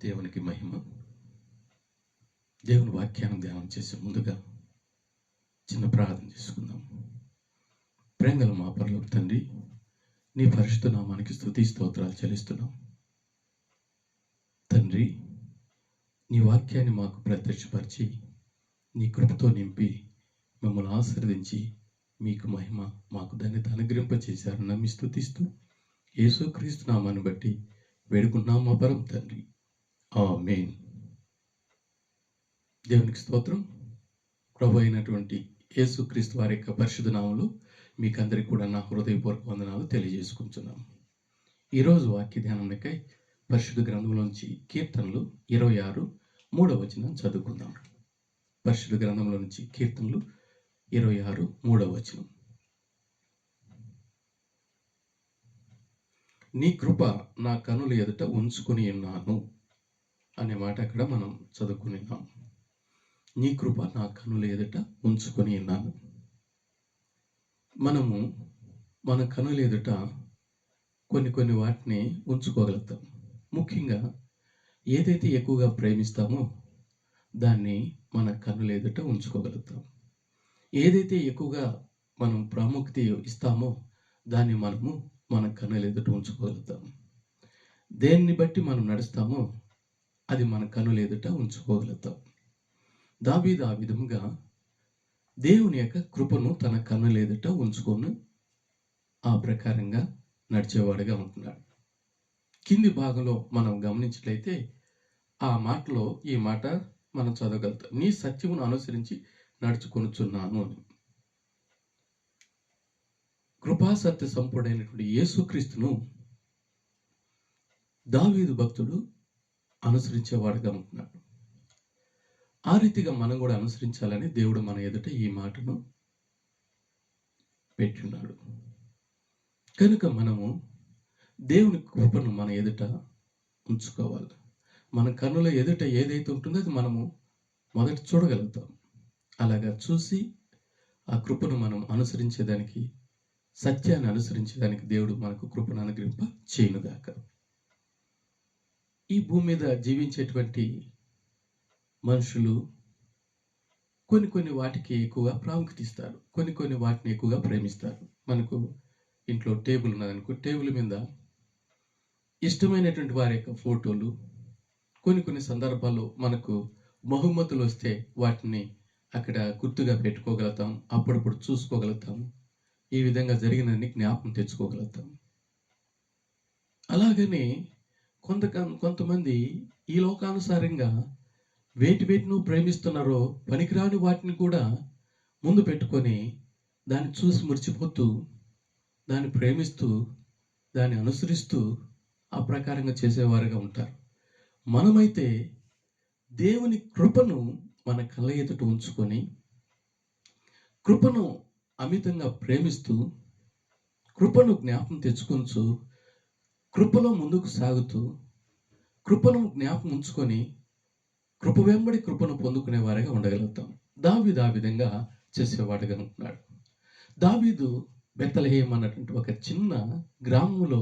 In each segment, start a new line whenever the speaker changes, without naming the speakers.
దేవునికి మహిమ. దేవుని వాక్యాన్ని ధ్యానం చేసే ముందుగా చిన్న ప్రార్థన చేసుకుందాం. ప్రేమగల మా పరలోక తండ్రి, నీ పరిశుద్ధ నామానికి స్తుతి స్తోత్రాలు చెల్లిస్తున్నాం. తండ్రి, నీ వాక్యాన్ని మాకు ప్రత్యక్షపరిచి నీ కృపతో నింపి మమ్మల్ని ఆశీర్వదించి మీకు మహిమ మాకు ధన్యత అనుగ్రహింపచేశారు నమ్మి స్తుతిస్తూ యేసుక్రీస్తు నామాన్ని బట్టి వేడుకున్నాం మా పరమ తండ్రి, ఆమేన్. దేవునికి స్తోత్రం. ప్రభు అయినటువంటి యేసుక్రీస్తు వారి యొక్క పరిశుద్ధ నామములో మీకందరికీ కూడా నా హృదయపూర్వక వందనాలు తెలియజేసుకుంటున్నాం. ఈరోజు వాక్య ధ్యానానికై పరిశుద్ధ గ్రంథంలోంచి కీర్తనలు 26:3 చదువుకుందాం. పరిశుద్ధ గ్రంథంలో నుంచి కీర్తనలు 26:3. నీ కృప నా కనుల ఎదుట ఉంచుకొని ఉన్నాను అనే మాట అక్కడ మనం చదువుకున్నాం. నీ కృప నా కనుల ఎదుట ఉంచుకొని ఉన్నాను. మనము మన కనుల ఎదుట కొన్ని వాటిని ఉంచుకోగలుగుతాం. ముఖ్యంగా ఏదైతే ఎక్కువగా ప్రేమిస్తామో దాన్ని మన కనుల ఎదుట ఉంచుకోగలుగుతాం. ఏదైతే ఎక్కువగా మనం ప్రాముఖ్యత ఇస్తామో దాన్ని మనము మన కన్నుల ఎదుట ఉంచుకోగలుగుతాం. దేన్ని బట్టి మనం నడుస్తామో అది మన కన్నుల ఎదుట ఉంచుకోగలుగుతాం. దావీదు ఆ విధముగా దేవుని యొక్క కృపను తన కన్నుల ఎదుట ఉంచుకొని ఆ ప్రకారంగా నడిచేవాడుగా ఉంటున్నాడు. కింది భాగంలో మనం గమనించినట్లయితే ఆ మాటలో ఈ మాట మనం చదవగలుగుతాం. నీ సత్యమును అనుసరించి నడుచుకొనుచున్నాను అని. కృపాసత్య సంపూర్ణమైనటువంటి యేసుక్రీస్తును దావీదు భక్తుడు అనుసరించేవాడుగా ఉంటున్నాడు. ఆ రీతిగా మనం కూడా అనుసరించాలని దేవుడు మన ఎదుట ఈ మాటను పెట్టున్నాడు. కనుక మనము దేవుని కృపను మన ఎదుట ఉంచుకోవాలి. మన కన్నుల ఎదుట ఏదైతే ఉంటుందో అది మనము మొదట చూడగలుగుతాం. అలాగా చూసి ఆ కృపను మనం అనుసరించేదానికి, సత్యాన్ని అనుసరించేదానికి దేవుడు మనకు కృపను అనుగ్రహింప చేయునుగాక. ఈ భూమి మీద జీవించేటువంటి మనుషులు కొన్ని వాటికి ఎక్కువగా ప్రాముఖ్యత ఇస్తారు. కొన్ని వాటిని ఎక్కువగా ప్రేమిస్తారు. మనకు ఇంట్లో టేబుల్ ఉన్నదనుకో, టేబుల్ మీద ఇష్టమైనటువంటి వారి యొక్క ఫోటోలు, కొన్ని సందర్భాల్లో మనకు బహుమతులు వస్తే వాటిని అక్కడ గుర్తుగా పెట్టుకోగలుగుతాం. అప్పుడప్పుడు చూసుకోగలుగుతాం. ఈ విధంగా జరిగినన్ని జ్ఞాపకం తెచ్చుకోగలుగుతాం. అలాగనే కొంతమంది ఈ లోకానుసారంగా వేటిను ప్రేమిస్తున్నారో పనికిరాని వాటిని కూడా ముందు పెట్టుకొని దాన్ని చూసి మురిచిపోతూ, దాన్ని ప్రేమిస్తూ, దాన్ని అనుసరిస్తూ ఆ ప్రకారంగా చేసేవారుగా ఉంటారు. మనమైతే దేవుని కృపను మన కళ్ళ ఎదుట ఉంచుకొని, కృపను అమితంగా ప్రేమిస్తూ, కృపను జ్ఞాపకం తెచ్చుకొంచు, కృపలో ముందుకు సాగుతూ, కృపను జ్ఞాపకం ఉంచుకొని కృప వెంబడి కృపను పొందుకునే వారిగా ఉండగలుగుతాం. దావీదు ఆ విధంగా చేసేవాడుగా ఉంటున్నాడు. దావీదు బెత్లెహేము అన్నటువంటి ఒక చిన్న గ్రామంలో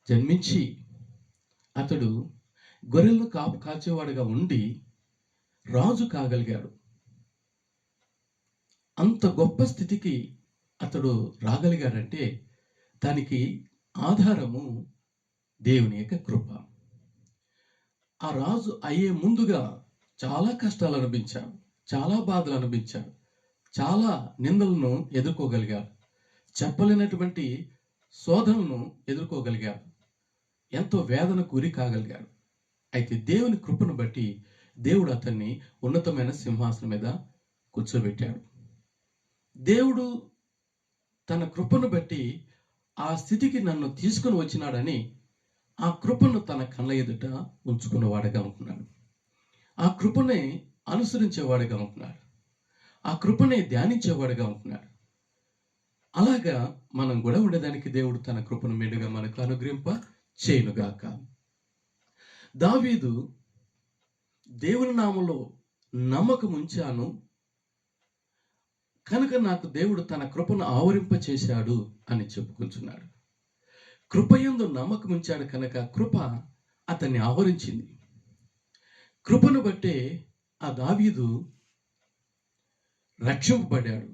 జన్మించి అతడు గొర్రెలను కాచేవాడుగా ఉండి రాజు కాగలిగాడు. అంత గొప్ప స్థితికి అతడు రాగలిగాడంటే దానికి ఆధారము దేవుని యొక్క కృప. ఆ రాజు అయ్యే ముందుగా చాలా కష్టాలు అనుభవించాడు, చాలా బాధలు అనుభవించాడు, చాలా నిందలను ఎదుర్కోగలిగాడు, చెప్పలేనటువంటి శోధనను ఎదుర్కోగలిగాడు, ఎంతో వేదనకు గురి కాగలిగాడు. అయితే దేవుని కృపను బట్టి దేవుడు అతన్ని ఉన్నతమైన సింహాసనం మీద కూర్చోబెట్టాడు. దేవుడు తన కృపను బట్టి ఆ స్థితికి నన్ను తీసుకుని వచ్చినాడని ఆ కృపను తన కళ్ళ ఎదుట ఉంచుకున్నవాడుగా ఉంటున్నాడు. ఆ కృపనే అనుసరించేవాడుగా ఉంటున్నాడు. ఆ కృపనే ధ్యానించేవాడుగా ఉంటున్నాడు. అలాగా మనం కూడా ఉండేదానికి దేవుడు తన కృపను మెండుగా మనకు అనుగ్రహింప చేయునుగాక. దావీదు దేవుని నామములో నమ్మకం ఉంచాను కనుక నాకు దేవుడు తన కృపను ఆవరింప చేశాడు అని చెప్పుకుంటున్నాడు. కృపయందు నమ్మకం ఉంచాడు కనుక కృప అతన్ని ఆవరించింది. కృపను బట్టే ఆ దావీదు రక్షింపబడ్డాడు.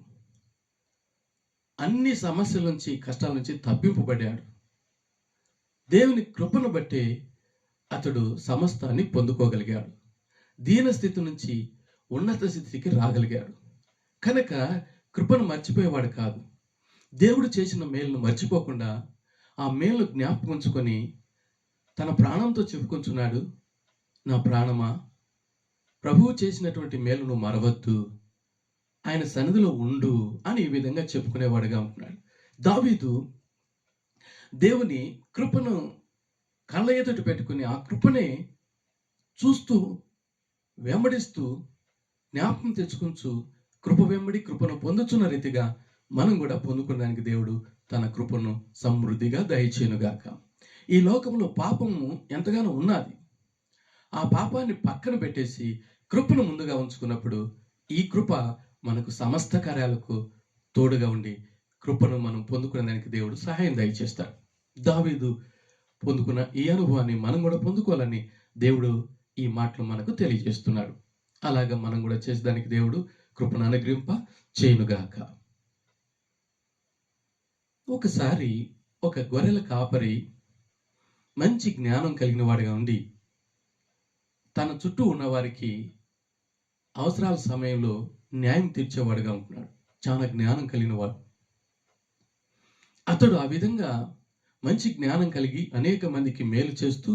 అన్ని సమస్యల నుంచి, కష్టాల నుంచి తప్పింపబడ్డాడు. దేవుని కృపను బట్టే అతడు సమస్తాన్ని పొందుకోగలిగాడు. దీన స్థితి నుంచి ఉన్నత స్థితికి రాగలిగాడు. కనుక కృపను మర్చిపోయేవాడు కాదు. దేవుడు చేసిన మేలును మర్చిపోకుండా ఆ మేలును జ్ఞాపకం ఉంచుకొని తన ప్రాణంతో చెప్పుకొంచున్నాడు, నా ప్రాణమా, ప్రభువు చేసినటువంటి మేలును మరవద్దు, ఆయన సన్నిధిలో ఉండు అని ఈ విధంగా చెప్పుకునేవాడుగా ఉంటున్నాడు. దావీదు దేవుని కృపను కళ్ళ ఎదుట పెట్టుకుని ఆ కృపనే చూస్తూ వెంబడిస్తూ జ్ఞాపకం తెచ్చుకుంటూ కృప వెంబడి కృపను పొందుచున్న రీతిగా మనం కూడా పొందుకోవడానికి దేవుడు తన కృపను సమృద్ధిగా దయచేయునుగాక. ఈ లోకంలో పాపము ఎంతగానో ఉన్నది. ఆ పాపాన్ని పక్కన పెట్టేసి కృపను ముందుగా ఉంచుకున్నప్పుడు ఈ కృప మనకు సమస్త కార్యాలకు తోడుగా ఉండి కృపను మనం పొందుకునేదానికి దేవుడు సహాయం దయచేస్తాడు. దావీదు పొందుకున్న ఈ అనుభవాన్ని మనం కూడా పొందుకోవాలని దేవుడు ఈ మాటలు మనకు తెలియజేస్తున్నాడు. అలాగా మనం కూడా చేసేదానికి దేవుడు కృపను అనుగ్రహింప చేయునుగాక. ఒకసారి ఒక గొర్రెల కాపరి మంచి జ్ఞానం కలిగిన వాడిగా ఉండి తన చుట్టూ ఉన్న వారికి అవసరాల సమయంలో న్యాయం తీర్చేవాడుగా ఉంటున్నాడు. చాలా జ్ఞానం కలిగిన వాడు. అతడు ఆ విధంగా మంచి జ్ఞానం కలిగి అనేక మందికి మేలు చేస్తూ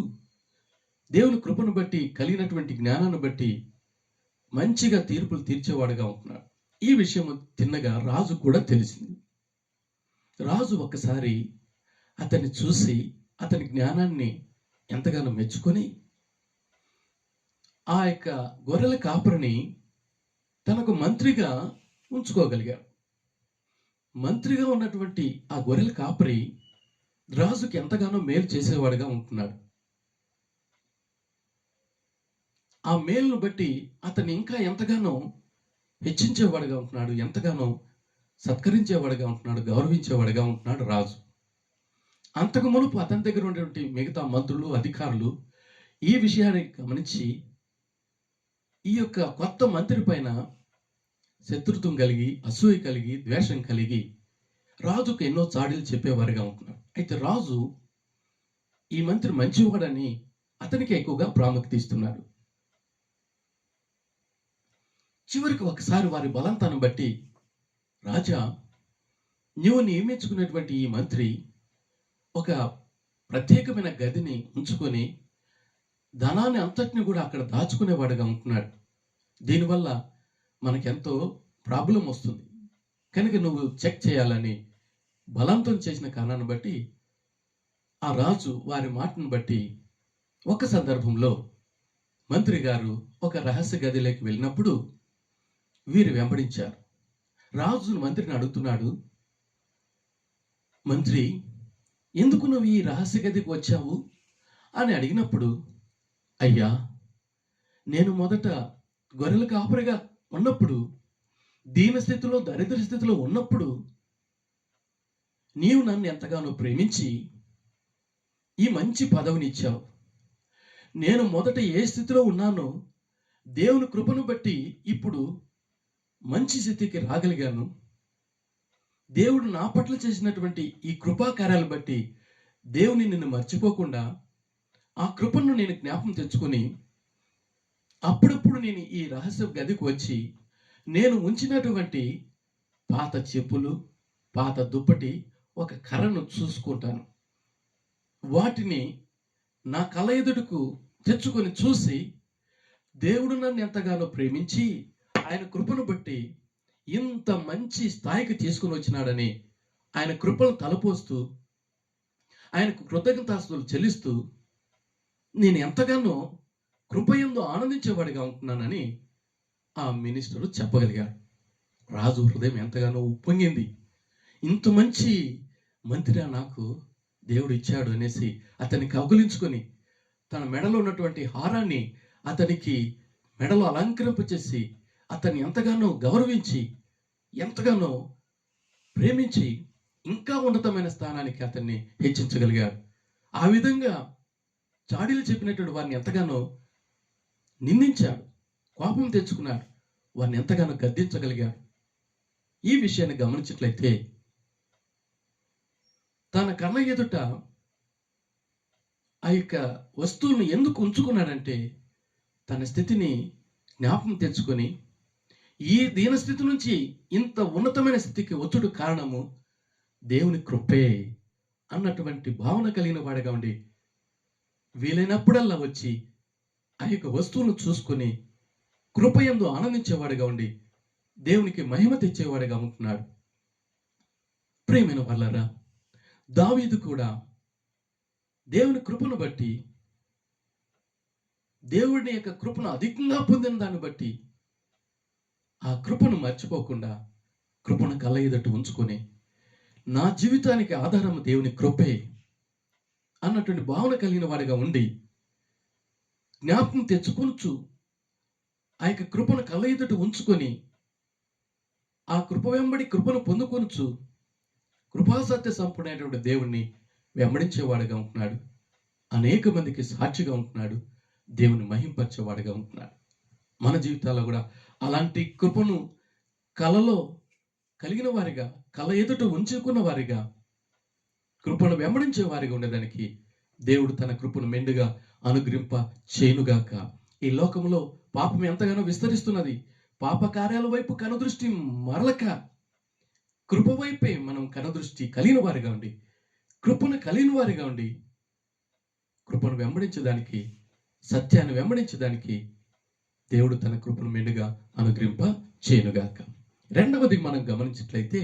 దేవుని కృపను బట్టి కలిగినటువంటి జ్ఞానాన్ని బట్టి మంచిగా తీర్పులు తీర్చేవాడుగా ఉంటున్నాడు. ఈ విషయం తిన్నగా రాజు కూడా తెలిసింది. రాజు ఒక్కసారి అతన్ని చూసి అతని జ్ఞానాన్ని ఎంతగానో మెచ్చుకొని ఆ యొక్క గొర్రెల కాపరిని తనకు మంత్రిగా ఉంచుకోగలిగాడు. మంత్రిగా ఉన్నటువంటి ఆ గొర్రెల కాపరి రాజుకి ఎంతగానో మేలు చేసేవాడుగా ఉంటున్నాడు. ఆ మేలును బట్టి అతన్ని ఇంకా ఎంతగానో హెచ్చించేవాడుగా ఉంటున్నాడు, ఎంతగానో సత్కరించేవాడుగా ఉంటున్నాడు, గౌరవించేవాడుగా ఉంటున్నాడు రాజు. అంతకు మునుపు అతని దగ్గర ఉన్నటువంటి మిగతా మంత్రులు, అధికారులు ఈ విషయాన్ని గమనించి ఈ యొక్క కొత్త మంత్రి పైన శత్రుత్వం కలిగి, అసూయ కలిగి, ద్వేషం కలిగి రాజుకు ఎన్నో చాడీలు చెప్పేవారుగా ఉంటున్నాడు. అయితే రాజు ఈ మంత్రి మంచివాడని అతనికి ఎక్కువగా ప్రాముఖ్యత ఇస్తున్నాడు. చివరికి ఒకసారి వారి బలంతాన్ని బట్టి, రాజా, నీవు నియమించుకున్నటువంటి ఈ మంత్రి ఒక ప్రత్యేకమైన గదిని ఉంచుకొని ధనాన్ని అంతటిని కూడా అక్కడ దాచుకునేవాడుగా ఉంటున్నాడు. దీనివల్ల మనకెంతో ప్రాబ్లం వస్తుంది. కనుక నువ్వు చెక్ చేయాలని బలంతం చేసిన కారణాన్ని బట్టి ఆ రాజు వారి మాటను బట్టి ఒక సందర్భంలో మంత్రి గారు ఒక రహస్య గదిలోకి వెళ్ళినప్పుడు వీరు వెంబడించారు. రాజు మంత్రిని అడుగుతున్నాడు, మంత్రి, ఎందుకు నువ్వు ఈ రహస్య గదికి వచ్చావు అని అడిగినప్పుడు, అయ్యా, నేను మొదట గొర్రెల కాపరిగా ఉన్నప్పుడు, దీన స్థితిలో, దరిద్ర స్థితిలో ఉన్నప్పుడు నీవు నన్ను ఎంతగానో ప్రేమించి ఈ మంచి పదవినిచ్చావు. నేను మొదట ఏ స్థితిలో ఉన్నానో దేవుని కృపను బట్టి ఇప్పుడు మంచి స్థితికి రాగలిగాను. దేవుడు నా పట్ల చేసినటువంటి ఈ కృపాకార్యాలు బట్టి దేవుని నిన్ను మర్చిపోకుండా ఆ కృపను నేను జ్ఞాపకం తెచ్చుకొని అప్పుడప్పుడు నేను ఈ రహస్య గదికి వచ్చి నేను ఉంచినటువంటి పాత చెప్పులు, పాత దుప్పటి, ఒక కర్రను చూసుకుంటాను. వాటిని నా కళ్ళ ఎదుటకు తెచ్చుకొని చూసి దేవుడు నన్ను ఎంతగానో ప్రేమించి ఆయన కృపను బట్టి ఇంత మంచి స్థాయికి తీసుకుని వచ్చినాడని ఆయన కృపను తలపోస్తూ ఆయనకు కృతజ్ఞతాస్తుతులు చెల్లిస్తూ నేను ఎంతగానో కృపయందు ఆనందించేవాడిగా ఉంటున్నానని ఆ మినిస్టరు చెప్పగలిగాడు. రాజు హృదయం ఎంతగానో ఉప్పొంగింది. ఇంత మంచి మంత్రి నాకు దేవుడు ఇచ్చాడు అనేసి అతన్ని కౌగిలించుకొని తన మెడలో ఉన్నటువంటి హారాన్ని అతనికి మెడలో అలంకరింపచేసి అతన్ని ఎంతగానో గౌరవించి, ఎంతగానో ప్రేమించి ఇంకా ఉన్నతమైన స్థానానికి అతన్ని హెచ్చించగలిగాడు. ఆ విధంగా చాడీలు చెప్పినటువంటి వారిని ఎంతగానో నిందించాడు, కోపం తెచ్చుకున్నాడు, వారిని ఎంతగానో గద్దించగలిగాడు. ఈ విషయాన్ని గమనించినట్లయితే తన కళ్ళ ఎదుట ఆ యొక్క వస్తువులను ఎందుకు ఉంచుకున్నాడంటే తన స్థితిని జ్ఞాపకం తెచ్చుకొని ఈ దీనస్థితి నుంచి ఇంత ఉన్నతమైన స్థితికి వచ్చుడు కారణము దేవుని కృపే అన్నటువంటి భావన కలిగిన వాడిగా ఉండి వీలైనప్పుడల్లా వచ్చి ఆ యొక్క వస్తువును చూసుకొని కృపయందు ఆనందించేవాడిగా ఉండి దేవునికి మహిమ తెచ్చేవాడిగా ఉంటున్నాడు. ప్రియమైన వాళ్ళరా, దావీదు కూడా దేవుని కృపను బట్టి, దేవుడిని యొక్క కృపను అధికంగా పొందిన దాన్ని బట్టి ఆ కృపను మర్చిపోకుండా కృపను కళ్ళ ఎదుట ఉంచుకొని నా జీవితానికి ఆధారం దేవుని కృపే అన్నటువంటి భావన కలిగిన వాడిగా ఉండి జ్ఞాపకం తెచ్చుకొనుచు ఆ యొక్క కృపను కళ్ళ ఎదుట ఉంచుకొని ఆ కృప వెంబడి కృపను పొందుకొనుచు కృపాసత్య సంపూర్ణమైనటువంటి దేవుణ్ణి వెంబడించేవాడుగా ఉంటున్నాడు. అనేక మందికి సాక్షిగా ఉంటున్నాడు. దేవుని మహింపరిచేవాడుగా ఉంటున్నాడు. మన జీవితాల్లో కూడా అలాంటి కృపను కలలో కలిగిన వారిగా, కళ ఎదుట ఉంచుకున్న వారిగా, కృపను వెంబడించే వారిగా ఉండేదానికి దేవుడు తన కృపను మెండుగా అనుగ్రహింప చేయునుగాక. ఈ లోకంలో పాపం ఎంతగానో విస్తరిస్తున్నది. పాప కార్యాల వైపు కనుదృష్టి మరలక కృప వైపే మనం కనుదృష్టి కలిగిన వారిగా ఉండి, కృపను కలిగిన వారిగా ఉండి, కృపను వెంబడించడానికి, సత్యాన్ని వెంబడించడానికి దేవుడు తన కృపను మెండుగా అనుగ్రహింప చేయునుగాక. రెండవది మనం గమనించినట్లయితే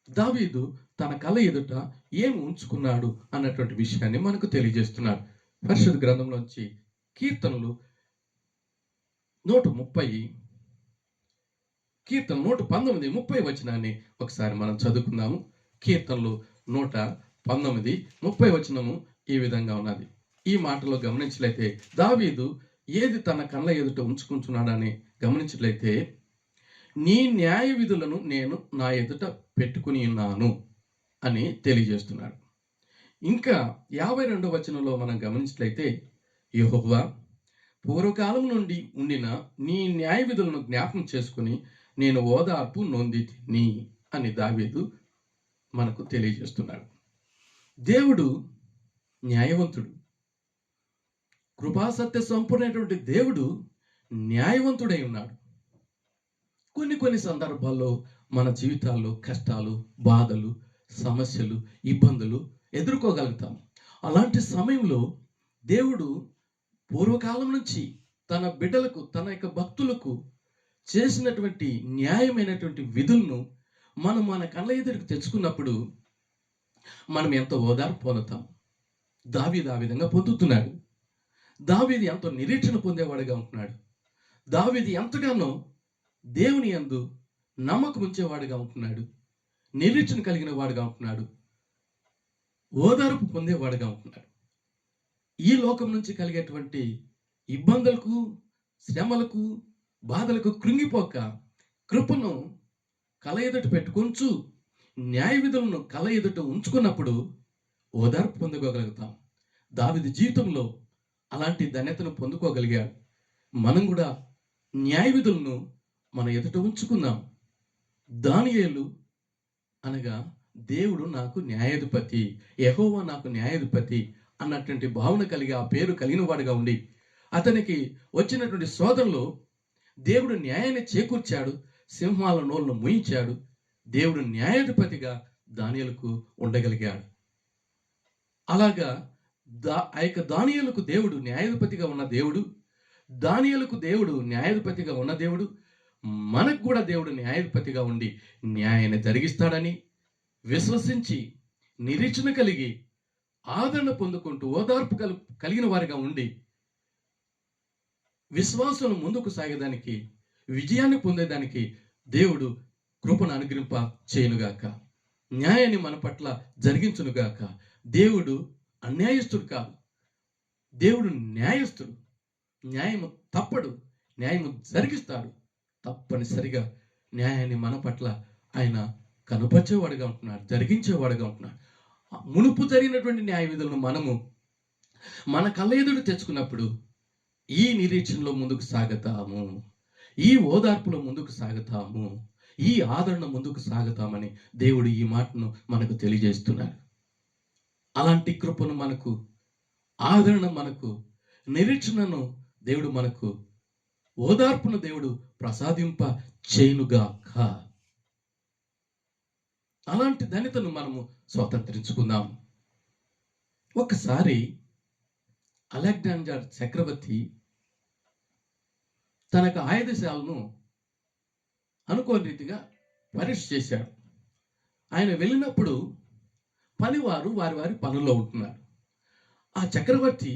దావీదు తన కళ్ళ ఎదుట ఏం ఉంచుకున్నాడు అన్నటువంటి విషయాన్ని మనకు తెలియజేస్తున్నాడు. పరిశుద్ధ గ్రంథంలోంచి కీర్తనలు 130 కీర్తన 119 30 వచనాన్ని ఒకసారి మనం చదువుకుందాము. కీర్తనలు 119 30 వచనము ఈ విధంగా ఉన్నది. ఈ మాటలో గమనించట్లయితే దావీదు ఏది తన కళ్ళ ఎదుట ఉంచుకుంటున్నాడని గమనించట్లయితే, నీ న్యాయ విధులను నేను నా ఎదుట పెట్టుకుని ఉన్నాను అని తెలియజేస్తున్నాడు. ఇంకా 52వ వచనంలో మనం గమనించినట్లయితే, యెహోవా పూర్వకాలం నుండి ఉండిన నీ న్యాయ విధులను జ్ఞాపకం చేసుకుని నేను ఓదార్పు నొందితిని అని దావీదు మనకు తెలియజేస్తున్నాడు. దేవుడు న్యాయవంతుడు. కృపాసత్య సంపూర్ణమైనటువంటి దేవుడు న్యాయవంతుడై ఉన్నాడు. కొన్ని సందర్భాల్లో మన జీవితాల్లో కష్టాలు, బాధలు, సమస్యలు, ఇబ్బందులు ఎదుర్కోగలుగుతాం. అలాంటి సమయంలో దేవుడు పూర్వకాలం నుంచి తన బిడ్డలకు, తన యొక్క భక్తులకు చేసినటువంటి న్యాయమైనటువంటి విధులను మనం మన కళ్ళ ఎదురుకు తెచ్చుకున్నప్పుడు మనం ఎంతో ఓదార్పు పొందుతాం. దావీదు ఆ విధంగా పొందుతున్నాడు. దావీదు ఎంతో నిరీక్షణ పొందేవాడుగా ఉంటున్నాడు. దావీదు ఎంతగానో దేవుని యందు నమ్మకం ఉంచేవాడుగా ఉంటున్నాడు. నిరీక్షణ కలిగిన వాడుగా ఉంటున్నాడు. ఓదార్పు పొందేవాడుగా ఉంటున్నాడు. ఈ లోకం నుంచి కలిగేటువంటి ఇబ్బందులకు, శ్రమలకు, బాధలకు కృంగిపోక కృపను కళ్ళ ఎదుట పెట్టుకొంచు న్యాయ విధులను కళ్ళ ఎదుట ఉంచుకున్నప్పుడు ఓదార్పు పొందుకోగలుగుతాం. దావీదు జీవితంలో అలాంటి ధన్యతను పొందుకోగలిగాడు. మనం కూడా న్యాయ విధులను మన ఎదుట ఉంచుకుందాం. దానియేలు అనగా దేవుడు నాకు న్యాయాధిపతి, యెహోవా నాకు న్యాయాధిపతి అన్నటువంటి భావన కలిగి, ఆ పేరు కలిగిన వాడుగా ఉండి, అతనికి వచ్చినటువంటి శోధనలో దేవుడు న్యాయాన్ని చేకూర్చాడు. సింహాల నోళ్ళను మూయించాడు. దేవుడు న్యాయాధిపతిగా దానియేలుకు ఉండగలిగాడు. అలాగా ఆ యొక్క దానియేలుకు దేవుడు న్యాయాధిపతిగా ఉన్న దేవుడు, దానియేలుకు దేవుడు న్యాయాధిపతిగా ఉన్న దేవుడు, మనకు కూడా దేవుడు న్యాయాధిపతిగా ఉండి న్యాయాన్ని జరిగిస్తాడని విశ్వసించి నిరీక్షణ కలిగి ఆదరణ పొందుకుంటూ ఓదార్పు కలిగిన వారిగా ఉండి విశ్వాసం ముందుకు సాగేదానికి, విజయాన్ని పొందేదానికి దేవుడు కృపను అనుగ్రహింప చేయునుగాక. న్యాయాన్ని మన పట్ల జరిగించునుగాక. దేవుడు అన్యాయస్తుడు కాదు. దేవుడు న్యాయస్తుడు. న్యాయము తప్పడు. న్యాయము జరిగిస్తాడు. తప్పనిసరిగా న్యాయాన్ని మన పట్ల ఆయన కనుపరిచేవాడుగా ఉంటున్నాడు, జరిగించేవాడుగా ఉంటున్నాడు. మునుపు జరిగినటువంటి న్యాయ విధులను మనము మన కళ్ళ ఎదుట తెచ్చుకున్నప్పుడు ఈ నిరీక్షణలో ముందుకు సాగుతాము, ఈ ఓదార్పులో ముందుకు సాగుతాము, ఈ ఆదరణ ముందుకు సాగుతామని దేవుడు ఈ మాటను మనకు తెలియజేస్తున్నాడు. అలాంటి కృపను మనకు, ఆదరణ మనకు, నిరీక్షణను దేవుడు మనకు, ఓదార్పును దేవుడు ప్రసాదింప చేయునుగాక. అలాంటి ధన్యతను మనము స్వతంత్రించుకుందాం. ఒకసారి అలెగ్జాండర్ చక్రవర్తి తనకు ఆయుధశాలను అనుకోని రీతిగా పరీక్ష చేశాడు. ఆయన వెళ్ళినప్పుడు పనివారు వారి వారి పనుల్లో ఉంటున్నారు. ఆ చక్రవర్తి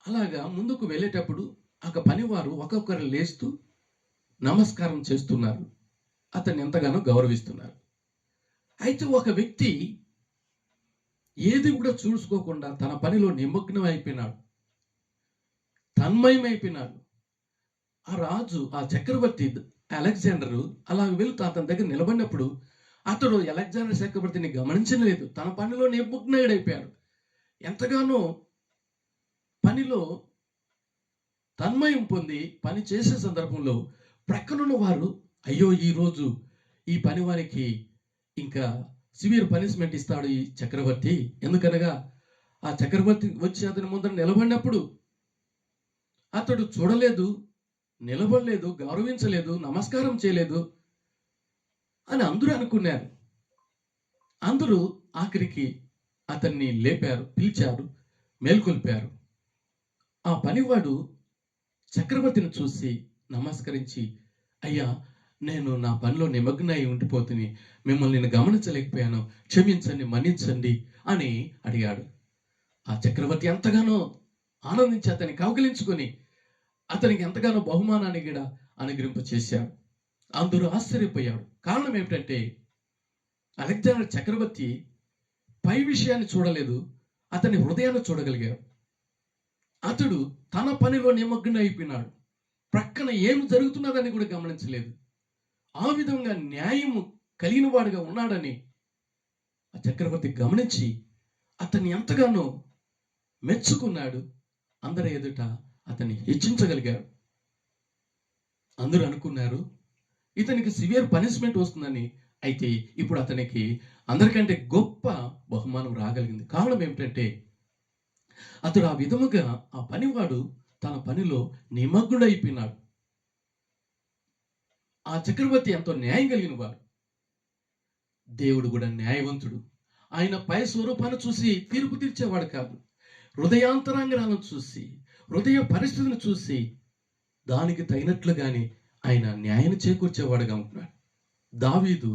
అలాగా ముందుకు వెళ్ళేటప్పుడు ఒక పనివారు ఒక్కొక్కరు లేస్తూ నమస్కారం చేస్తున్నారు. అతన్ని ఎంతగానో గౌరవిస్తున్నారు. అయితే ఒక వ్యక్తి ఏది కూడా చూసుకోకుండా తన పనిలో నిమగ్నం అయిపోయినాడు, తన్మయమైపోయినాడు. ఆ రాజు, ఆ చక్రవర్తి అలెగ్జాండరు అలా వెళుతూ అతని దగ్గర నిలబడినప్పుడు అతడు అలెగ్జాండర్ చక్రవర్తిని గమనించలేదు. తన పనిలో నిమగ్నుడైపోయాడు. ఎంతగానో పనిలో తన్మయం పొంది పని చేసే సందర్భంలో ప్రక్కనున్న వారు, అయ్యో ఈరోజు ఈ పని వారికి ఇంకా సివియర్ పనిష్మెంట్ ఇస్తాడు ఈ చక్రవర్తి. ఎందుకనగా ఆ చక్రవర్తి వచ్చి అతని ముందర నిలబడినప్పుడు అతడు చూడలేదు, నిలబడలేదు, గౌరవించలేదు, నమస్కారం చేయలేదు అని అందరూ అనుకున్నారు. అందరూ ఆఖరికి అతన్ని లేపారు, పిలిచారు, మేల్కొల్పారు. ఆ పనివాడు చక్రవర్తిని చూసి నమస్కరించి, అయ్యా, నేను నా పనిలో నిమగ్నై ఉండిపోతుంది, మిమ్మల్ని నేను గమనించలేకపోయాను, క్షమించండి, మన్నించండి అని అడిగాడు. ఆ చక్రవర్తి ఎంతగానో ఆనందించి అతన్ని కౌగిలించుకొని అతనికి ఎంతగానో బహుమానాన్ని కూడా అనుగ్రహింప చేశాడు. అందరూ ఆశ్చర్యపోయాడు. కారణం ఏమిటంటే అలెగ్జాండర్ చక్రవర్తి పై విషయాన్ని చూడలేదు, అతని హృదయాన్ని చూడగలిగాడు. అతడు తన పనిలో నిమగ్నం అయిపోయినాడు. ప్రక్కన ఏం జరుగుతున్నదని కూడా గమనించలేదు. ఆ విధంగా న్యాయము కలిగిన వాడుగా ఉన్నాడని ఆ చక్రవర్తి గమనించి అతన్ని ఎంతగానో మెచ్చుకున్నాడు. అందరి ఎదుట అతన్ని హెచ్చించగలిగాడు. అందరూ అనుకున్నారు ఇతనికి సివియర్ పనిష్మెంట్ వస్తుందని. అయితే ఇప్పుడు అతనికి అందరికంటే గొప్ప బహుమానం రాగలిగింది. కారణం ఏమిటంటే అతడు ఆ విధముగా, ఆ పనివాడు తన పనిలో నిమగ్నుడైపోయినాడు. ఆ చక్రవర్తి ఎంతో న్యాయం కలిగిన వాడు. దేవుడు కూడా న్యాయవంతుడు. ఆయన పై స్వరూపాన్ని చూసి తీర్పు తీర్చేవాడు కాదు. హృదయాంతరంగాలను చూసి, హృదయ పరిస్థితిని చూసి దానికి తగినట్లుగానే ఆయన న్యాయాన్ని చేకూర్చేవాడుగా ఉంటున్నాడు. దావీదు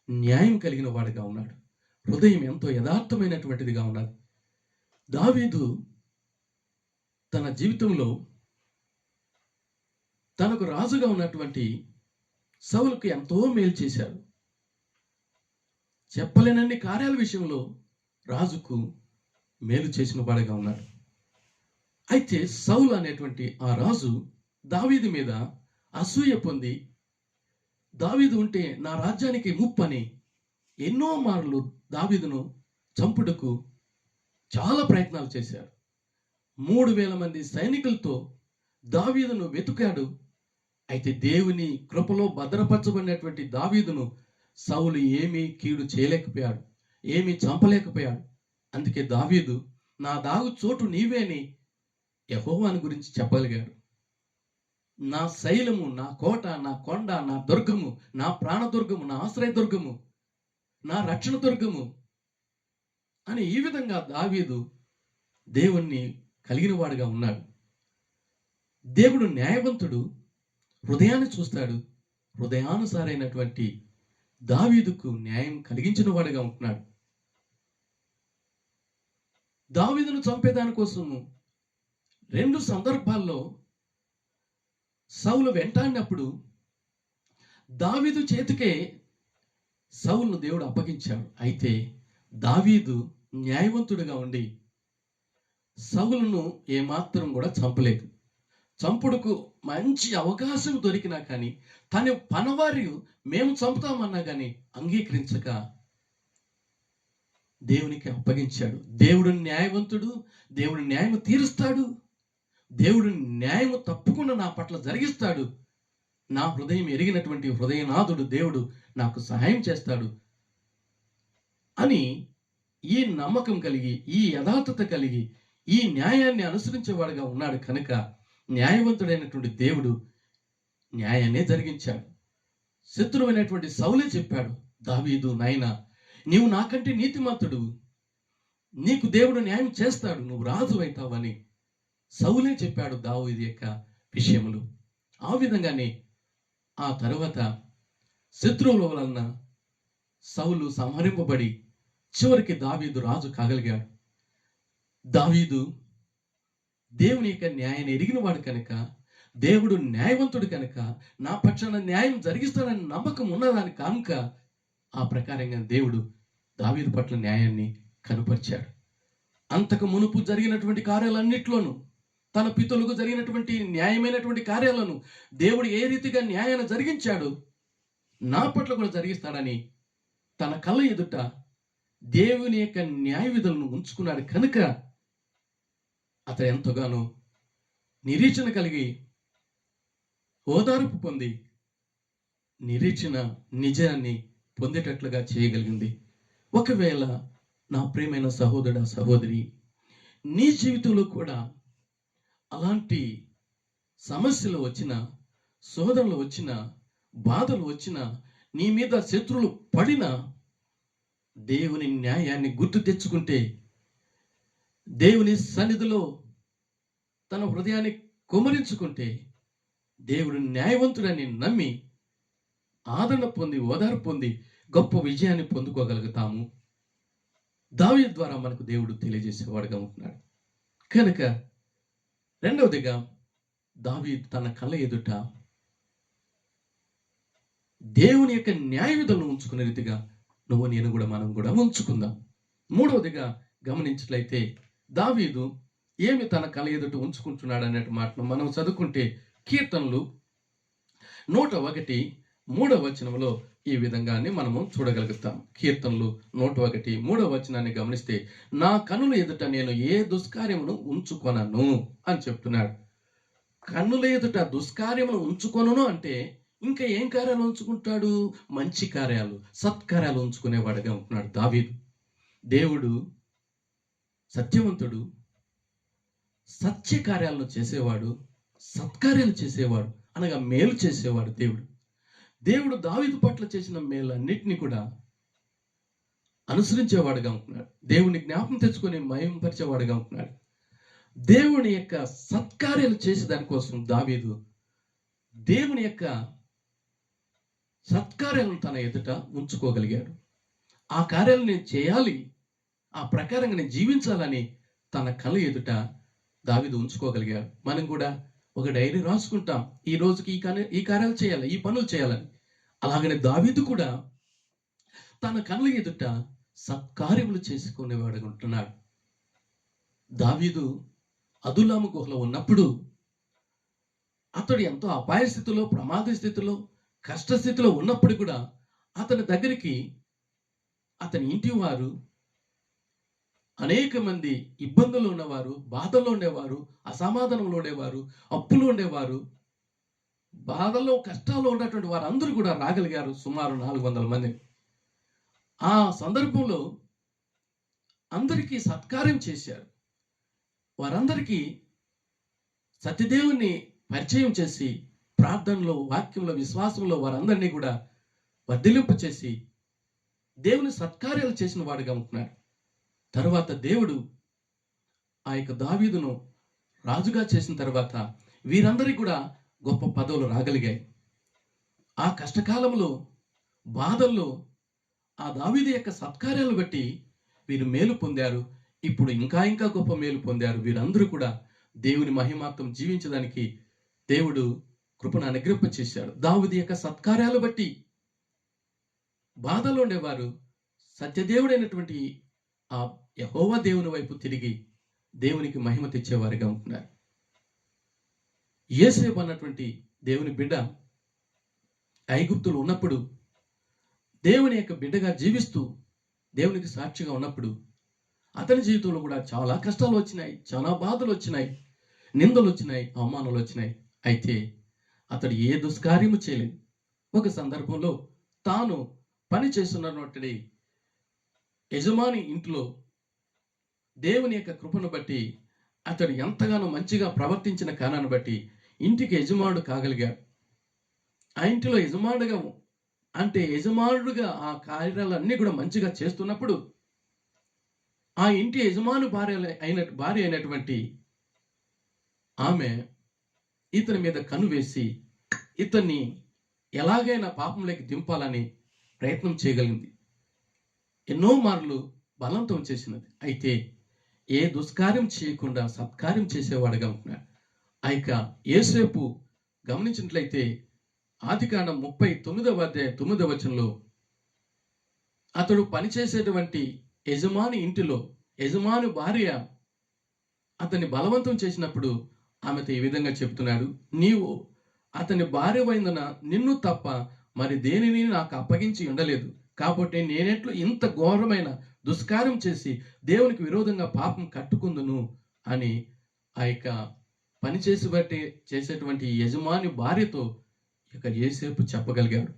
న్యాయం కలిగిన వాడుగా ఉన్నాడు. హృదయం ఎంతో యథార్థమైనటువంటిదిగా ఉన్నది. దావీదు తన జీవితంలో తనకు రాజుగా ఉన్నటువంటి సౌలుకు ఎంతో మేలు చేశాడు. చెప్పలేనన్ని కార్యాల విషయంలో రాజుకు మేలు చేసిన వాడుగా ఉన్నాడు. అయితే సౌలు అనేటువంటి ఆ రాజు దావీదు మీద అసూయ పొంది, దావీదు ఉంటే నా రాజ్యానికి ముప్పని ఎన్నో మార్లు దావీదును చంపుటకు చాలా ప్రయత్నాలు చేశాడు. 3000 మంది సైనికులతో దావీదును వెతుకాడు. అయితే దేవుని కృపలో భద్రపరచబడినటువంటి దావీదును సౌలు ఏమీ కీడు చేయలేకపోయాడు, ఏమీ చంపలేకపోయాడు. అందుకే దావీదు నా దాగు చోటు నీవేని యెహోవాను గురించి చెప్పగలిగాడు. నా శైలము, నా కోట, నా కొండ, నా దుర్గము, నా ప్రాణదుర్గము, నా ఆశ్రయ దుర్గము, నా రక్షణ దుర్గము అని ఈ విధంగా దావీదు దేవుణ్ణి కలిగిన వాడుగా ఉన్నాడు. దేవుడు న్యాయవంతుడు, హృదయాన్ని చూస్తాడు. హృదయానుసారైనటువంటి దావీదుకు న్యాయం కలిగించిన వాడుగా ఉంటున్నాడు. దావీదును చంపేదాని కోసము 2 సందర్భాల్లో సౌలు వెంటాడినప్పుడు దావీదు చేతికే సౌలును దేవుడు అప్పగించాడు. అయితే దావీదు న్యాయవంతుడిగా ఉండి సౌలును ఏమాత్రం కూడా చంపలేదు. చంపుడుకు మంచి అవకాశం దొరికినా కానీ తన పనవారి మేము చంపుతామన్నా కానీ అంగీకరించక దేవునికి అప్పగించాడు. దేవుడు న్యాయవంతుడు, దేవుడు న్యాయం తీరుస్తాడు. దేవుడు న్యాయము తప్పకుండా నా పట్ల జరిగిస్తాడు. నా హృదయం ఎరిగినటువంటి హృదయనాథుడు దేవుడు నాకు సహాయం చేస్తాడు అని ఈ నమ్మకం కలిగి, ఈ యథార్థత కలిగి, ఈ న్యాయాన్ని అనుసరించేవాడుగా ఉన్నాడు కనుక న్యాయవంతుడైనటువంటి దేవుడు న్యాయాన్నే జరిగించాడు. శత్రువైనటువంటి సౌలే చెప్పాడు, దావీదు నాయనా, నీవు నాకంటే నీతిమంతుడు, నీకు దేవుడు న్యాయం చేస్తాడు, నువ్వు రాజు అవుతావని సౌలే చెప్పాడు దావీదు యొక్క విషయములు. ఆ విధంగానే ఆ తరువాత శత్రువుల వలన సౌలు సంహరింపబడి చివరికి దావీదు రాజు కాగలిగాడు. దావీదు దేవుని యొక్క న్యాయాన్ని ఎరిగినవాడు కనుక, దేవుడు న్యాయవంతుడు కనుక, నా పక్షాన న్యాయం జరిగిస్తాడని నమ్మకం ఉన్నదాని కనుక ఆ ప్రకారంగా దేవుడు దావీదు పట్ల న్యాయాన్ని కనుపరిచాడు. అంతకు మునుపు జరిగినటువంటి కార్యాలన్నిట్లోనూ, తన పితరులకు జరిగినటువంటి న్యాయమైనటువంటి కార్యాలను దేవుడు ఏ రీతిగా న్యాయాన్ని జరిగించాడు, నా పట్ల కూడా జరిగిస్తాడని తన కళ్ళ ఎదుట దేవుని యొక్క న్యాయ విధులను ఉంచుకున్నాడు కనుక అతడు ఎంతగానో నిరీక్షణ కలిగి ఓదార్పు పొంది నిరీక్షణ నిజాన్ని పొందేటట్లుగా చేయగలిగింది. ఒకవేళ నా ప్రియమైన సహోదరుడా, సహోదరి, నీ జీవితంలో కూడా అలాంటి సమస్యలు వచ్చిన, శోధనలు వచ్చిన, బాధలు వచ్చిన, నీ మీద శత్రువులు పడిన, దేవుని న్యాయాన్ని గుర్తు తెచ్చుకుంటే, దేవుని సన్నిధిలో తన హృదయాన్ని కుమరించుకుంటే, దేవుడు న్యాయవంతుడని నమ్మి ఆదరణ పొంది, ఓదార్పు పొంది గొప్ప విజయాన్ని పొందుకోగలుగుతాము. దావీదు ద్వారా మనకు దేవుడు తెలియజేసేవాడుగా ఉంటున్నాడు కనుక, రెండవదిగా దావీదు తన కళ్ళ ఎదుట దేవుని యొక్క న్యాయ విధులను ఉంచుకునే రీతిగా నువ్వు నేను కూడా మనం కూడా ఉంచుకుందాం. మూడవదిగా గమనించినట్లయితే దావీదు ఏమి తన కళ్ళ ఎదుట ఉంచుకుంటున్నాడు అనే మాటను మనం చదువుకుంటే, కీర్తనలు 101:3 ఈ విధంగానే మనము చూడగలుగుతాం. కీర్తనలు 101:3 గమనిస్తే, నా కన్నుల ఎదుట నేను ఏ దుష్కార్యమును ఉంచుకొనను అని చెప్తున్నాడు. కన్నుల ఎదుట దుష్కార్యమును ఉంచుకొనను అంటే ఇంకా ఏం కార్యాలు ఉంచుకుంటాడు? మంచి కార్యాలు, సత్కార్యాలు ఉంచుకునేవాడుగా ఉంటున్నాడు దావీదు. దేవుడు సత్యవంతుడు, సత్య కార్యాలను చేసేవాడు, సత్కార్యాలు చేసేవాడు, అనగా మేలు చేసేవాడు. దేవుడు దావీదు పట్ల చేసిన మేలన్నిటినీ కూడా అనుసరించేవాడుగా ఉంటున్నాడు. దేవుని జ్ఞాపకం తెచ్చుకొని మహిమపరిచేవాడుగా ఉంటున్నాడు. దేవుని యొక్క సత్కార్యాలు చేసే దానికోసం దావీదు దేవుని యొక్క సత్కార్యాలను తన ఎదుట ఉంచుకోగలిగాడు. ఆ కార్యాలను నేను చేయాలి, ఆ ప్రకారంగా నేను జీవించాలని తన కళ్ళ ఎదుట దావీదు ఉంచుకోగలిగాడు. మనం కూడా ఒక డైరీ రాసుకుంటాం, ఈ రోజుకి ఈ కార్యాలు చేయాలి, ఈ పనులు చేయాలని. అలాగనే దావీదు కూడా తన కళ్ళ ఎదుట సత్కార్యములు చేసుకునేవాడు ఉంటున్నాడు. దావీదు అదుల్లాము గుహలో ఉన్నప్పుడు అతడు ఎంతో అపాయ స్థితిలో, ప్రమాద స్థితిలో, కష్టస్థితిలో ఉన్నప్పుడు కూడా అతని దగ్గరికి అతని ఇంటి వారు, అనేక మంది ఇబ్బందులు ఉన్నవారు, బాధల్లో ఉండేవారు, అసమాధానంలో ఉండేవారు, అప్పులు ఉండేవారు, బాధల్లో కష్టాల్లో ఉన్నటువంటి వారందరూ కూడా రాగలిగారు. సుమారు 400 మంది. ఆ సందర్భంలో అందరికీ సత్కార్యం చేశారు. వారందరికీ సత్యదేవుని పరిచయం చేసి, ప్రార్థనలో, వాక్యంలో, విశ్వాసంలో వారందరినీ కూడా వర్ధిలింప చేసి దేవుని సత్కార్యాలు చేసిన వాడుగా ఉంటున్నాడు. తర్వాత దేవుడు ఆ యొక్క దావీదును రాజుగా చేసిన తర్వాత వీరందరికీ కూడా గొప్ప పదవులు రాగలిగాయి. ఆ కష్టకాలంలో, బాధల్లో ఆ దావీదు యొక్క సత్కార్యాలు బట్టి వీరు మేలు పొందారు. ఇప్పుడు ఇంకా ఇంకా గొప్ప మేలు పొందారు. వీరందరూ కూడా దేవుని మహిమార్థం జీవించడానికి దేవుడు కృపను అనుగ్రహింప చేశాడు. దావీదు యొక్క సత్కార్యాలు బట్టి బాధలో ఉండేవారు సత్యదేవుడైనటువంటి ఆ యెహోవా దేవుని వైపు తిరిగి దేవునికి మహిమ తెచ్చేవారుగా ఉంటున్నారు. యోసేపు అన్నటువంటి దేవుని బిడ్డ ఐగుప్తులో ఉన్నప్పుడు, దేవుని యొక్క బిడ్డగా జీవిస్తూ దేవునికి సాక్షిగా ఉన్నప్పుడు అతని జీవితంలో కూడా చాలా కష్టాలు వచ్చినాయి, చాలా బాధలు వచ్చినాయి. నిందలు వచ్చినాయి, అవమానాలు వచ్చినాయి. అయితే అతడు ఏ దుష్కార్యము చేయలేదు. ఒక సందర్భంలో తాను పని చేస్తున్నటువంటి యజమాని ఇంట్లో దేవుని యొక్క కృపను బట్టి అతడు ఎంతగానో మంచిగా ప్రవర్తించిన కారణాన్ని బట్టి ఇంటికి యజమానుడు కాగలిగాడు. ఆ ఇంటిలో యజమానుడుగా ఆ కార్యాలన్నీ కూడా మంచిగా చేస్తున్నప్పుడు ఆ ఇంటి యజమాను భార్య అయినటువంటి ఆమె ఇతని మీద కన్ను వేసి ఇతన్ని ఎలాగైనా పాపంలోకి దింపాలని ప్రయత్నం చేయగలిగింది. ఎన్నో మార్లు బలవంతం చేసినది. అయితే ఏ దుష్కార్యం చేయకుండా సత్కార్యం చేసేవాడుగా ఉంటున్నాడు. ఆ యొక్క యోసేపు గమనించినట్లయితే ఆదికాండం 39వ అధ్యాయం 9వ వచనంలో అతడు పనిచేసేటువంటి యజమాని ఇంటిలో యజమాని భార్య అతన్ని బలవంతం చేసినప్పుడు ఆమెతో ఈ విధంగా చెప్తున్నాడు, నీవు అతని భార్య అయినందున నిన్ను తప్ప మరి దేనిని నాకు అప్పగించి ఉండలేదు. కాబట్టి నేనెట్లు ఇంత ఘోరమైన దుష్కార్యం చేసి దేవునికి విరోధంగా పాపం కట్టుకుందును అని ఆ యొక్క పని చేసేటువంటి యజమాని భార్యతో ఇక యోసేపు చెప్పగలిగాడు.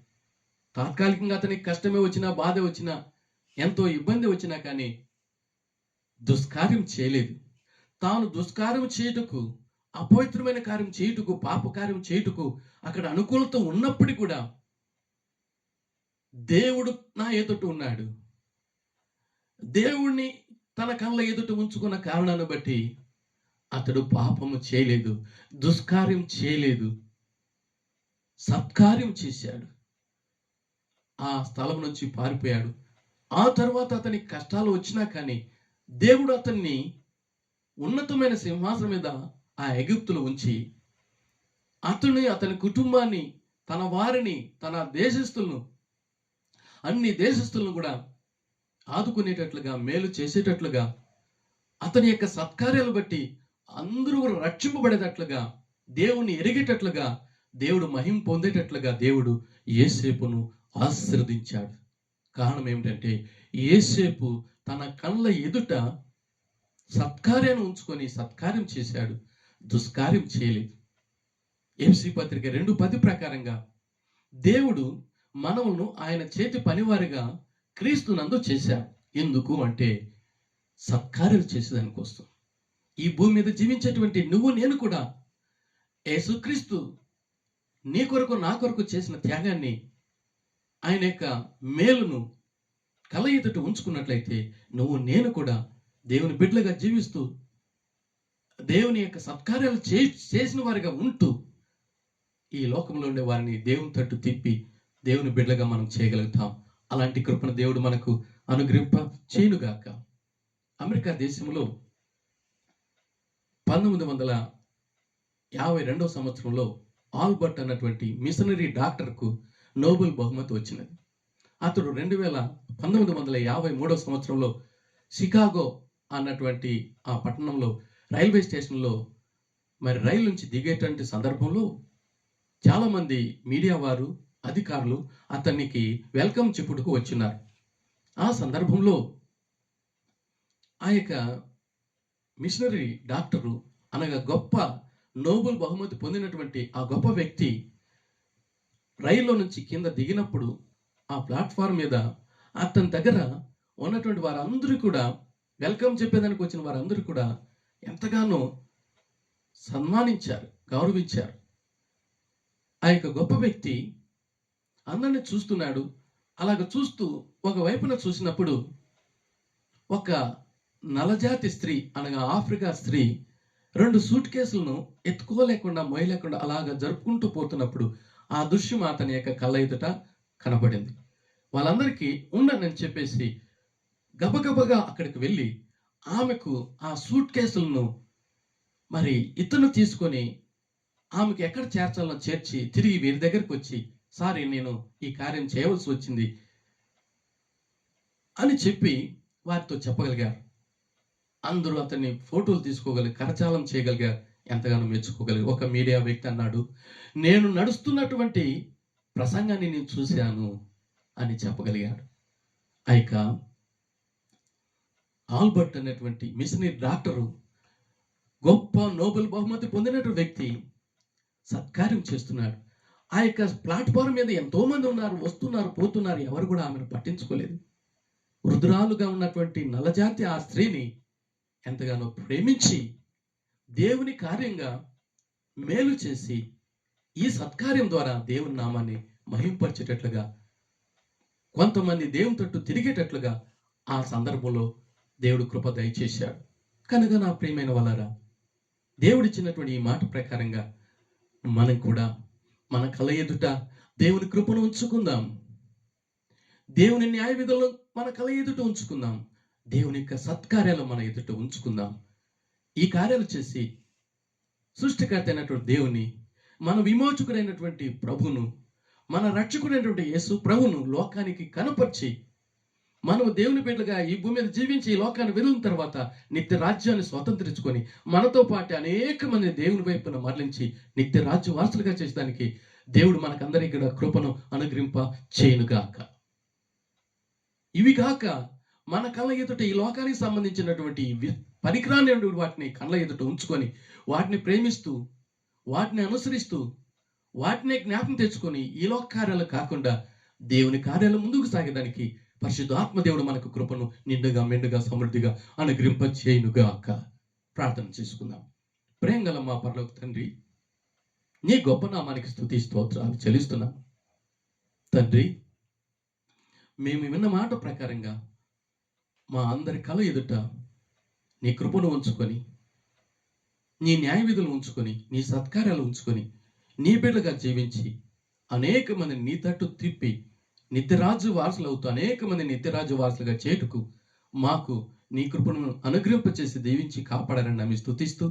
తాత్కాలికంగా అతనికి కష్టమే వచ్చినా, బాధ వచ్చినా, ఎంతో ఇబ్బంది వచ్చినా కానీ దుష్కార్యం చేయలేదు. తాను దుష్కార్యం చేయుటకు, అపవిత్రమైన కార్యం చేయుటకు, పాప కార్యం చేయుటకు అక్కడ అనుకూలత ఉన్నప్పటికీ కూడా దేవుడు నా ఎదుట ఉన్నాడు, దేవుణ్ణి తన కళ్ళ ఎదుట ఉంచుకున్న కారణాన్ని బట్టి అతడు పాపము చేయలేదు, దుష్కార్యం చేయలేదు, సత్కార్యం చేశాడు. ఆ స్థలం నుంచి పారిపోయాడు. ఆ తర్వాత అతనికి కష్టాలు వచ్చినా కానీ దేవుడు అతన్ని ఉన్నతమైన సింహాసనం మీద ఆ ఎగిప్తులో ఉంచి అతని కుటుంబాన్ని, తన వారిని, తన దేశస్తులను, అన్ని దేశస్తులను కూడా ఆదుకునేటట్లుగా, మేలు చేసేటట్లుగా, అతని యొక్క సత్కార్యాలు బట్టి అందరూ కూడా రక్షింపబడేటట్లుగా, దేవుని ఎరిగేటట్లుగా, దేవుడు మహిమ పొందేటట్లుగా దేవుడు యోసేపును ఆశీర్వదించాడు. కారణం ఏమిటంటే యోసేపు తన కళ్ళ ఎదుట సత్కార్యాన్ని ఉంచుకొని సత్కార్యం చేశాడు, దుష్కార్యం చేయలేదు. ఎఫెసీ పత్రిక 2:10 ప్రకారంగా దేవుడు మనమును ఆయన చేతి పనివారిగా క్రీస్తునందు చేశాడు. ఎందుకు అంటే సత్కార్యాలు చేసేదానికోసం. ఈ భూమి మీద జీవించేటువంటి నువ్వు నేను కూడా యేసుక్రీస్తు నీ కొరకు నా కొరకు చేసిన త్యాగాన్ని, ఆయన యొక్క మేలును కళ్ళ ఎదుట ఉంచుకున్నట్లయితే నువ్వు నేను కూడా దేవుని బిడ్డలుగా జీవిస్తూ దేవుని యొక్క సత్కార్యాలు చేసిన వారిగా ఉంటూ ఈ లోకంలో ఉండే వారిని దేవుని తట్టు తిప్పి దేవుని బిడ్డలుగా మనం చేయగలుగుతాం. అలాంటి కృపను దేవుడు మనకు అనుగ్రహింప చేయునుగాక. అమెరికా దేశంలో 1952 సంవత్సరంలో ఆల్బర్ట్ అన్నటువంటి మిషనరీ డాక్టర్కు నోబెల్ బహుమతి వచ్చినది. అతడు 1953 సంవత్సరంలో షికాగో అన్నటువంటి ఆ పట్టణంలో రైల్వే స్టేషన్లో మరి రైలు నుంచి దిగేటువంటి సందర్భంలో చాలామంది మీడియా వారు, అధికారులు అతనికి వెల్కమ్ చెప్పుటకు వచ్చినారు. ఆ సందర్భంలో ఆ యొక్క మిషనరీ డాక్టరు అనగా గొప్ప నోబెల్ బహుమతి పొందినటువంటి ఆ గొప్ప వ్యక్తి రైల్లో నుంచి కింద దిగినప్పుడు ఆ ప్లాట్ఫామ్ మీద అతని దగ్గర ఉన్నటువంటి వారందరూ కూడా, వెల్కమ్ చెప్పేదానికి వచ్చిన వారందరూ కూడా ఎంతగానో సన్మానించారు, గౌరవించారు. ఆ యొక్క గొప్ప వ్యక్తి అందరిని చూస్తున్నాడు. అలాగ చూస్తూ ఒకవైపున చూసినప్పుడు ఒక నలజాతి స్త్రీ అనగా ఆఫ్రికా స్త్రీ 2 సూట్ కేసులను ఎత్తుకోలేకుండా, మోయలేకుండా అలాగ జరుపుకుంటూ పోతున్నప్పుడు ఆ దృశ్యం అతని యొక్క కళ్ళ ఎదుట కనబడింది. వాళ్ళందరికీ ఉండనని చెప్పేసి గబగబగా అక్కడికి వెళ్ళి ఆమెకు ఆ సూట్ కేసులను మరి ఇతను తీసుకొని ఆమెకు ఎక్కడ చేర్చాలో చేర్చి తిరిగి వీరి దగ్గరికి వచ్చి, సారీ నేను ఈ కార్యం చేయవలసి వచ్చింది అని చెప్పి వారితో చెప్పగలిగారు. అందరూ అతన్ని ఫోటోలు తీసుకోగలిగి కరచాలం చేయగలిగారు, ఎంతగానో మెచ్చుకోగలిగారు. ఒక మీడియా వ్యక్తి అన్నాడు, నేను నడుస్తున్నటువంటి ప్రసంగాన్ని నేను చూశాను అని చెప్పగలిగాడు. అయిక ఆల్బర్ట్ అనేటువంటి మిషనరీ డాక్టరు గొప్ప నోబెల్ బహుమతి పొందినటువంటి వ్యక్తి సత్కార్యం చేస్తున్నాడు. ఆ యొక్క ప్లాట్ఫారం మీద ఎంతో మంది ఉన్నారు, వస్తున్నారు, పోతున్నారు. ఎవరు కూడా ఆమెను పట్టించుకోలేదు. వృద్ధురాలుగా ఉన్నటువంటి నల్లజాతి ఆ స్త్రీని ఎంతగానో ప్రేమించి దేవుని కార్యంగా మేలు చేసి ఈ సత్కార్యం ద్వారా దేవుని నామాన్ని మహింపరిచేటట్లుగా, కొంతమంది దేవుని తట్టు తిరిగేటట్లుగా ఆ సందర్భంలో దేవుడు కృప దయచేశాడు. కనుక నా ప్రియమైన వాళ్ళారా, దేవుడిచ్చినటువంటి ఈ మాట ప్రకారంగా మనం కూడా మన కళ్ళ ఎదుట దేవుని కృపను ఉంచుకుందాం. దేవుని న్యాయ విధులను మన కళ్ళ ఎదుట ఉంచుకుందాం. దేవుని యొక్క సత్కార్యాలు మన ఎదుట ఉంచుకుందాం. ఈ కార్యాలు చేసి సృష్టికర్త అయినటువంటి దేవుని, మన విమోచకుడైనటువంటి ప్రభును, మన రక్షకుడైనటువంటి యేసు ప్రభును లోకానికి కనపరిచి, మనము దేవుని బిడ్డలుగా ఈ భూమి మీద జీవించి ఈ లోకాన్ని వెలిగిన తర్వాత నిత్య రాజ్యాన్ని స్వతంత్రించుకొని మనతో పాటు అనేక మంది దేవుని వైపున మరలించి నిత్య రాజ్య వారసులుగా చేసేదానికి దేవుడు మనకందరికీ కూడా కృపను అనుగ్రహింప చేయనుగాక. ఇవి కాక మన కళ్ళ ఎదుట ఈ లోకానికి సంబంధించినటువంటి పరికరాన్ని వాటిని కళ్ళ ఎదుట ఉంచుకొని వాటిని ప్రేమిస్తూ, వాటిని అనుసరిస్తూ, వాటిని జ్ఞాపకం తెచ్చుకొని ఈ లోక కార్యాలు కాకుండా దేవుని కార్యాలు ముందుకు సాగేదానికి పరిశుద్ధాత్మ దేవుడు మనకు కృపను నిండుగా మెండుగా సమృద్ధిగా అనుగ్రహింప చేయనుగాక. ప్రార్థన చేసుకుందాం. ప్రేమగల మా పరలోక తండ్రి, నీ గొప్ప నామానికి స్తుతి స్తోత్రాలు చెల్లిస్తున్నాం. తండ్రి, మేము విన్న మాట ప్రకారంగా మా అందరి కళ ఎదుట నీ కృపను ఉంచుకొని, నీ న్యాయ విధులు ఉంచుకొని, నీ సత్కార్యాలు ఉంచుకొని, నీ బిడ్డగా జీవించి అనేక మందిని నీ తట్టు తిప్పి నిత్యరాజు వారసులు అవుతూ అనేక మంది నిత్యరాజు వారసులుగా చేటుకు మాకు నీ కృపను అనుగ్రహింపచేసి దీవించి కాపాడారని నమ్మి స్తుతిస్తూ,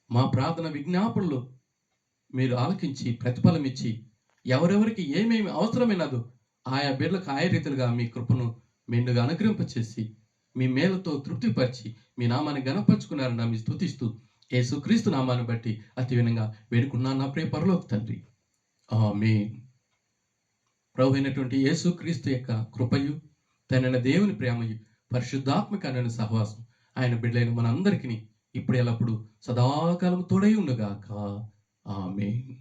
మా ప్రార్థన విజ్ఞాపనలు మీరు ఆలకించి ప్రతిఫలం ఇచ్చి ఎవరెవరికి ఏమేమి అవసరమైనదో ఆయా బిడ్డలకు ఆయా రీతిలుగా మీ కృపను మెండుగా అనుగ్రహింపచేసి మీ మేలతో తృప్తిపరిచి మీ నామాన్ని గణపరుచుకున్నారని నమ్మి స్తుతిస్తూ యేసుక్రీస్తు నామాన్ని బట్టి అతి వినంగా వేడుకున్నాను నా ప్రియ పరలోక తండ్రి. ఆమేన్. ప్రభు అయినటువంటి యేసుక్రీస్తు యొక్క కృపయు, తనైన దేవుని ప్రేమయు, పరిశుద్ధాత్మక అనే సహవాసం ఆయన బిడ్డలైన మనందరికీ ఇప్పుడు ఎల్లప్పుడు సదాకాలం తోడై ఉండుగాక. ఆమేన్.